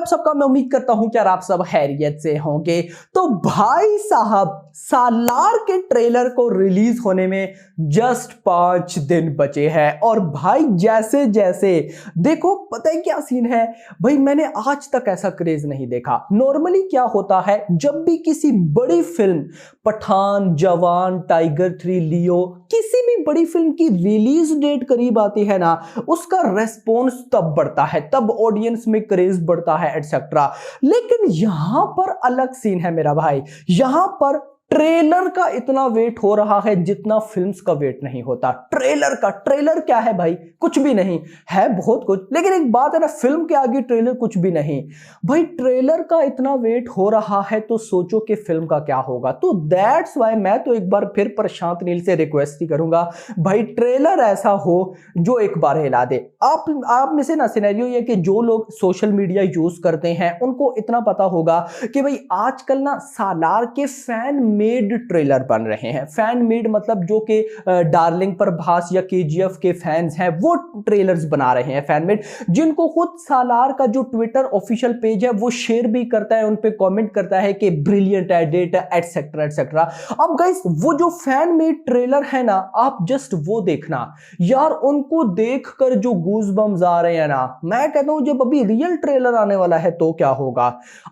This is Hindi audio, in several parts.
आप सबका? मैं उम्मीद करता हूं कि यार आप सब खैरियत से होंगे। तो भाई साहब, सालार के ट्रेलर को रिलीज होने में जस्ट 5 दिन बचे हैं और भाई जैसे जैसे देखो, पता है क्या सीन है भाई, मैंने आज तक ऐसा क्रेज नहीं देखा। नॉर्मली क्या होता है, जब भी किसी बड़ी फिल्म, पठान, जवान, टाइगर 3, लियो, किसी भी बड़ी फिल्म की रिलीज डेट करीब आती है ना, उसका रेस्पॉन्स तब बढ़ता है, तब ऑडियंस में क्रेज बढ़ता है एटसेट्रा। लेकिन यहां पर अलग सीन है मेरा भाई। यहां पर ट्रेलर का इतना वेट हो रहा है जितना फिल्म्स का वेट नहीं होता। ट्रेलर क्या है भाई? कुछ भी नहीं है, बहुत कुछ, लेकिन एक बात है ना, फिल्म के आगे ट्रेलर कुछ भी नहीं। भाई ट्रेलर का इतना वेट हो रहा है तो सोचो कि फिल्म का क्या होगा। तो दैट्स वाई मैं तो एक बार फिर प्रशांत नील से रिक्वेस्ट ही करूंगा, भाई ट्रेलर ऐसा हो जो एक बार हिला दे। आप में से ना सिनेरियो ये कि जो लोग सोशल मीडिया यूज करते हैं उनको इतना पता होगा कि भाई आजकल ना सालार के फैन मेड ट्रेलर बन रहे हैं। फैन मेड मतलब जो कि डार्लिंग प्रभास या केजीएफ के फैंस हैं वो ट्रेलर्स बना रहे हैं, फैन मेड, जिनको खुद सालार का जो ट्विटर ऑफिशियल पेज है वो शेयर भी करता है, उन पे कमेंट करता है कि ब्रिलियंट एडिट एटसेट्रा एटसेट्रा। अब गाइस वो जो फैन मेड ट्रेलर है ना, आप जस्ट वो देखना यार, उनको देखकर जो गूज़बम्स आ रहे हैं ना, मैं कहता हूं जब अभी रियल ट्रेलर आने वाला है तो क्या होगा,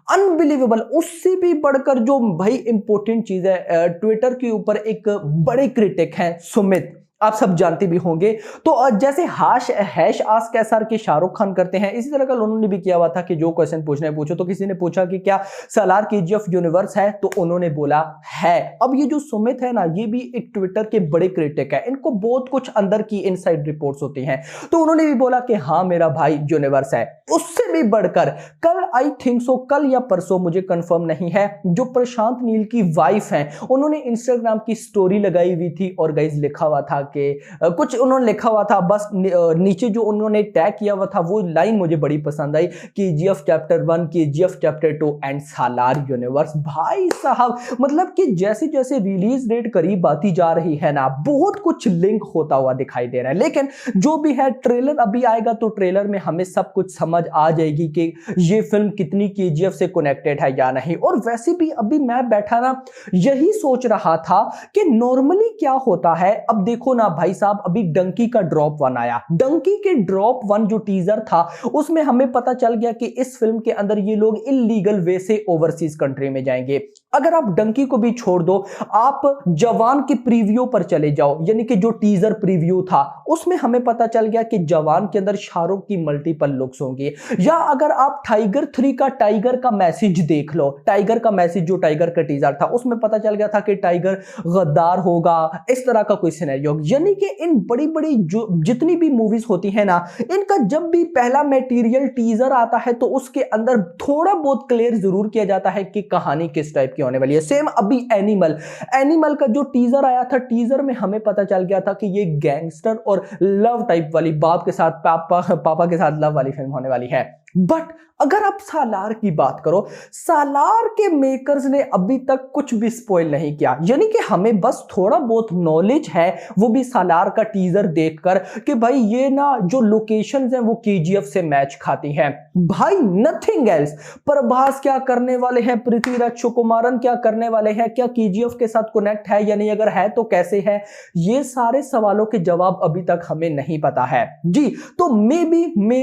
अनबिलीवेबल। उससे भी बढ़कर जो भाई इंपॉर्टेंट चीज है, ट्विटर के ऊपर एक बड़े क्रिटिक हैं सुमित, आप सब जानते भी होंगे। तो जैसे हैश आस्क एसआर के शाहरुख खान करते हैं, इसी तरह का उन्होंने भी किया हुआ था कि जो क्वेश्चन पूछना है पूछो। तो किसी ने पूछा कि क्या सालार केजीएफ यूनिवर्स है, तो उन्होंने बोला है। अब ये जो सुमित है ना, ये भी एक ट्विटर के बड़े क्रिटिक है, इनको बहुत कुछ अंदर की इनसाइड रिपोर्ट्स होती हैं, तो उन्होंने भी बोला कि हाँ मेरा भाई यूनिवर्स है। उससे भी बढ़कर कल, आई थिंक सो कल या परसों, मुझे कंफर्म नहीं है, जो प्रशांत नील की वाइफ है उन्होंने इंस्टाग्राम की स्टोरी लगाई हुई थी और गाइस लिखा हुआ था कि कुछ उन्होंने लिखा हुआ था, बस नीचे जो उन्होंने टैग किया हुआ था वो लाइन मुझे बड़ी पसंद आई, KGF chapter 1, KGF chapter 2 and Salaar universe. भाई साहब, मतलब कि जैसे जैसे रिलीज डेट करीब आती जा रही है ना, बहुत कुछ लिंक होता हुआ दिखाई दे रहा है। लेकिन जो भी है, ट्रेलर अभी आएगा तो ट्रेलर में हमें सब कुछ समझ आ जाएगी कि ये फिल्म कितनी केजीएफ से कनेक्टेड है या नहीं। और वैसे भी अभी मैं बैठा ना यही सोच रहा था कि नॉर्मली क्या होता है। अब देखो ना भाई साहब, अभी डंकी का ड्रॉप 1 आया, डंकी के ड्रॉप 1 जो टीजर था उसमें हमें पता चल गया कि इस फिल्म के अंदर ये लोग इलीगल वे से ओवरसीज कंट्री में जाएंगे। अगर आप डंकी को भी छोड़ दो, आप जवान के प्रीव्यू पर चले जाओ, यानी कि जो टीजर प्रीव्यू था उसमें हमें पता चल गया कि जवान के अंदर शाहरुख की मल्टीपल लुक्स होंगी। या अगर आप टाइगर 3 का टाइगर का मैसेज देख लो, टाइगर का मैसेज जो टाइगर का टीजर था उसमें पता चल गया था कि टाइगर गद्दार होगा, इस तरह का कोई सिनेरियो। यानी कि इन बड़ी बड़ी जो जितनी भी मूवीज होती है ना, इनका जब भी पहला मटेरियल टीजर आता है तो उसके अंदर थोड़ा बहुत क्लियर जरूर किया जाता है कि कहानी किस टाइप की होने वाली है। सेम अभी एनिमल का जो टीजर आया था, टीजर में हमें पता चल गया था कि ये गैंगस्टर और लव टाइप वाली, बाप के साथ पापा के साथ लव वाली फिल्म होने वाली है। बट अगर आप सालार की बात करो, सालार के मेकर्स ने अभी तक कुछ भी स्पॉइल नहीं किया, यानी कि हमें बस थोड़ा बहुत नॉलेज है, वो भी सालार का टीजर देखकर, कि भाई ये ना जो लोकेशंस हैं वो केजीएफ से मैच खाती हैं। भाई नथिंग एल्स। प्रभास क्या करने वाले हैं, पृथ्वीराज सुकुमारन क्या करने वाले हैं, क्या केजीएफ के साथ कनेक्ट है या नहीं, अगर है तो कैसे है, ये सारे सवालों के जवाब अभी तक हमें नहीं पता है जी। तो मे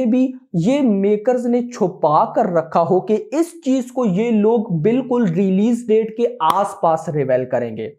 बी ये मेकर्स ने छुपा कर रखा हो कि इस चीज को ये लोग बिल्कुल रिलीज डेट के आसपास रिवील करेंगे,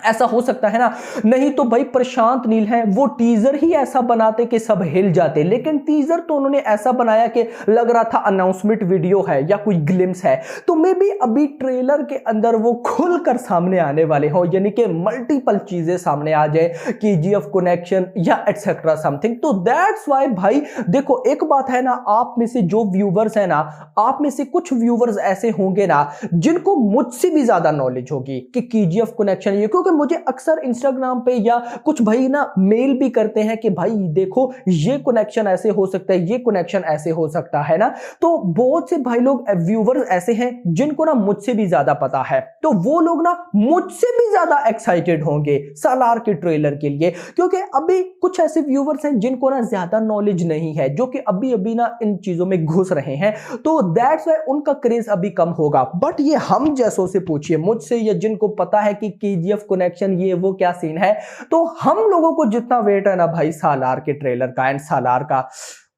ऐसा हो सकता है ना। नहीं तो भाई प्रशांत नील है, वो टीजर ही ऐसा बनाते कि सब हिल जाते, लेकिन टीजर तो उन्होंने ऐसा बनाया कि लग रहा था अनाउंसमेंट वीडियो है या कोई ग्लिम्स है। तो मे बी अभी ट्रेलर के अंदर वो खुलकर सामने आने वाले हो, यानी कि मल्टीपल चीजें सामने आ जाए, केजीएफ कनेक्शन या एटसेट्रा समथिंग। तो दैट्स व्हाई भाई देखो, एक बात है ना, आप में से जो व्यूवर्स है ना, आप में से कुछ व्यूवर्स ऐसे होंगे ना जिनको मुझसे भी ज्यादा नॉलेज होगी कि केजीएफ कनेक्शन, ये क्योंकि क्योंकि मुझे अक्सर इंस्टाग्राम पे या कुछ भाई ना मेल भी करते हैं कि भाई देखो ये कनेक्शन ऐसे हो सकता है, ये कनेक्शन ऐसे हो सकता है ना। तो बहुत से भाई लोग व्यूवर्स ऐसे हैं जिनको ना मुझसे भी ज्यादा पता है, तो वो लोग ना मुझसे भी ज्यादा एक्साइटेड होंगे सालार के ट्रेलर के लिए, क्योंकि अभी कुछ ऐसे व्यूवर्स हैं जिनको ना ज्यादा नॉलेज नहीं है, जो कि अभी अभी ना इन चीजों में घुस रहे हैं, तो दैट्स व्हाई उनका क्रेज अभी कम होगा। बट ये हम जैसों से पूछिए, मुझसे या जिनको पता है कि केजीएफ कनेक्शन ये वो क्या सीन है, तो हम लोगों को जितना वेट है ना भाई सालार के ट्रेलर का एंड सालार का,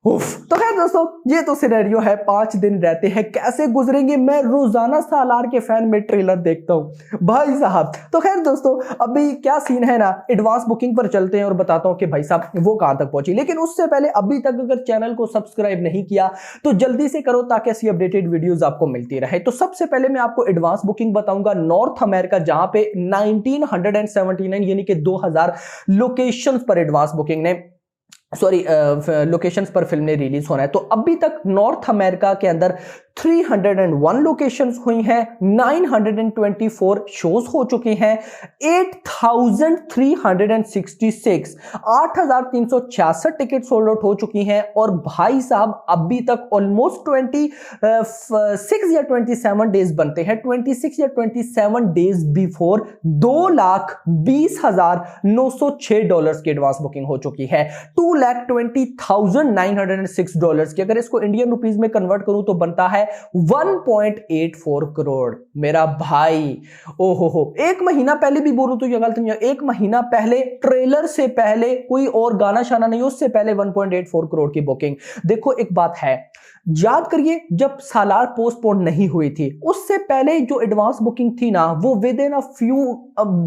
उफ। तो खैर दोस्तों, ये तो सिनेरियो है, 5 दिन रहते हैं कैसे गुजरेंगे। मैं रोजाना सालार के फैन में ट्रेलर देखता हूं भाई साहब। तो खैर दोस्तों, अभी क्या सीन है ना, एडवांस बुकिंग पर चलते हैं और बताता हूं कि भाई साहब वो कहां तक पहुंची। लेकिन उससे पहले अभी तक अगर चैनल को सब्सक्राइब नहीं किया तो जल्दी से करो, ताकि ऐसी अपडेटेड वीडियोस आपको मिलती रहे। तो सबसे पहले मैं आपको एडवांस बुकिंग बताऊंगा नॉर्थ अमेरिका, जहां पे 1979 यानी कि 2000 लोकेशंस पर एडवांस बुकिंग ने लोकेशंस पर फिल्म ने रिलीज होना है। तो अभी तक नॉर्थ अमेरिका के अंदर 301 लोकेशंस हुई हैं, 924 शोज हो चुके हैं, 8,366 टिकट सोल्ड आउट हो चुकी हैं। और भाई साहब अभी तक ऑलमोस्ट 26 या 27 डेज बनते हैं, 26 या 27 डेज बिफोर $2,20,906 की एडवांस बुकिंग हो चुकी है, $2,20,906 की। अगर इसको इंडियन रुपीज में कन्वर्ट करूं तो बनता है 1.84 करोड़। मेरा भाई ओहो, एक महीना पहले भी बोलूं तो ये गलत नहीं है, एक महीना पहले ट्रेलर से पहले कोई और गाना शाना नहीं, उससे पहले 1.84 करोड़ की बुकिंग। देखो एक बात है, याद करिए जब सालार पोस्टपोन नहीं हुई थी, उससे पहले जो एडवांस बुकिंग थी ना, वो with in a few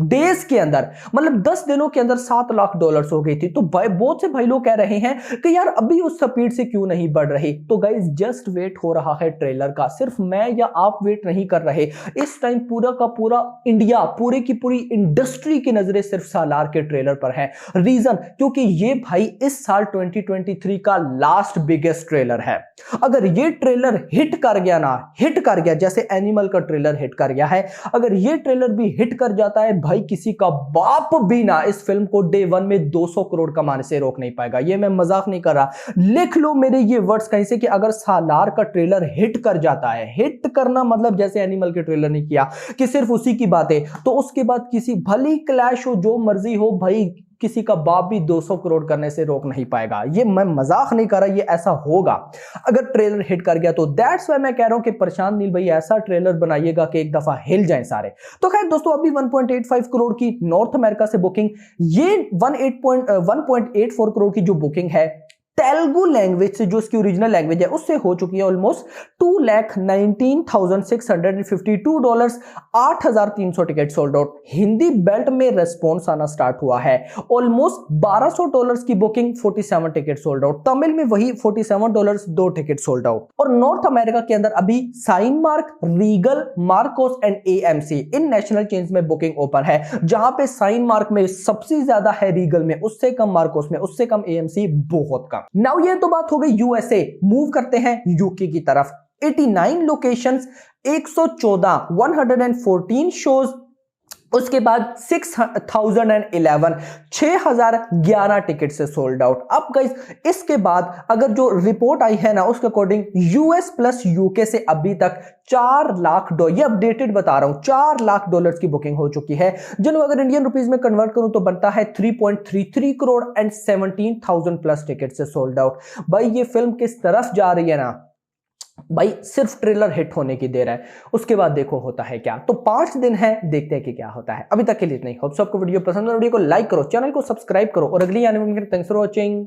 days के अंदर, मतलब 10 दिनों के अंदर $7 लाख हो गई थी। तो बहुत से भाई लोग कह रहे हैं कि यार अभी उस स्पीड से क्यों नहीं बढ़ रही। तो गाइस जस्ट वेट हो रहा है ट्रेलर का, सिर्फ मैं या आप वेट नहीं कर रहे। इस टाइम पूरा का पूरा इंडिया, पूरे की पूरी इंडस्ट्री की नजरें सिर्फ सालार के ट्रेलर पर है। रीजन, क्योंकि ये भाई इस साल 2023 का लास्ट बिगेस्ट ट्रेलर है। अगर ये ट्रेलर हिट कर गया ना, हिट कर गया जैसे एनिमल का ट्रेलर हिट कर गया है, अगर ये ट्रेलर भी हिट कर जाता है भाई, किसी का बाप भी ना इस फिल्म को डे 1 में 200 करोड़ कमाने से रोक नहीं पाएगा। ये मैं मजाक नहीं कर रहा, लिख लो मेरे ये वर्ड्स कहीं से कि अगर सालार का ट्रेलर हिट कर जाता है, हिट करना मतलब जैसे एनिमल के ट्रेलर ने किया कि सिर्फ उसी की बात है, तो उसके बाद किसी भली क्लैश हो, जो मर्जी हो भाई, किसी का बाप भी 200 करोड़ करने से रोक नहीं पाएगा। ये मैं मजाक नहीं कर रहा, ये ऐसा होगा अगर ट्रेलर हिट कर गया तो। दैट्स व्हाई मैं कह रहा हूं कि प्रशांत नील भाई ऐसा ट्रेलर बनाइएगा कि एक दफा हिल जाएं सारे। तो खैर दोस्तों, अभी 1.85 करोड़ की नॉर्थ अमेरिका से बुकिंग, ये 1.84 करोड़ की जो बुकिंग है तेलुगु लैंग्वेज से, जो इसकी ओरिजिनल लैंग्वेज है, उससे हो चुकी है almost $2,19,652, 8,300 ticket sold out. Hindi belt में रेस्पॉन्स आना स्टार्ट हुआ है, ऑलमोस्ट $1,200 की booking, 47 ticket sold out. Tamil में वही $47, 2 टिकट सोल्ड आउट। और नॉर्थ अमेरिका के अंदर अभी Cinemark, Regal, Marcus and AMC in national chains में बुकिंग ओपन है, जहां पे साइन मार्क में सबसे ज्यादा है, रीगल में उससे कम, मार्कोस में उससे कम, एएमसी बहुत कम। नाउ ये तो बात हो गई यूएसए, मूव करते हैं यूके की तरफ। 89 लोकेशंस, 114 शोज, उसके बाद 6,011 टिकट से सोल्ड आउट। अब गाइस इसके बाद अगर जो रिपोर्ट आई है ना, उसके अकॉर्डिंग यूएस प्लस यूके से अभी तक $4 लाख, ये अपडेटेड बता रहा हूं, $4 लाख की बुकिंग हो चुकी है, जिनको अगर इंडियन रुपीस में कन्वर्ट करूं तो बनता है 3.33 करोड़ एंड 17,000 प्लस टिकट से सोल्ड आउट। भाई ये फिल्म किस तरफ जा रही है ना भाई, सिर्फ ट्रेलर हिट होने की देर है, उसके बाद देखो होता है क्या। तो 5 दिन है, देखते हैं कि क्या होता है। अभी तक के लिए इतना ही। होप सो आपको वीडियो पसंद है, वीडियो को लाइक करो, चैनल को सब्सक्राइब करो और अगली आने वाली। Thanks for watching.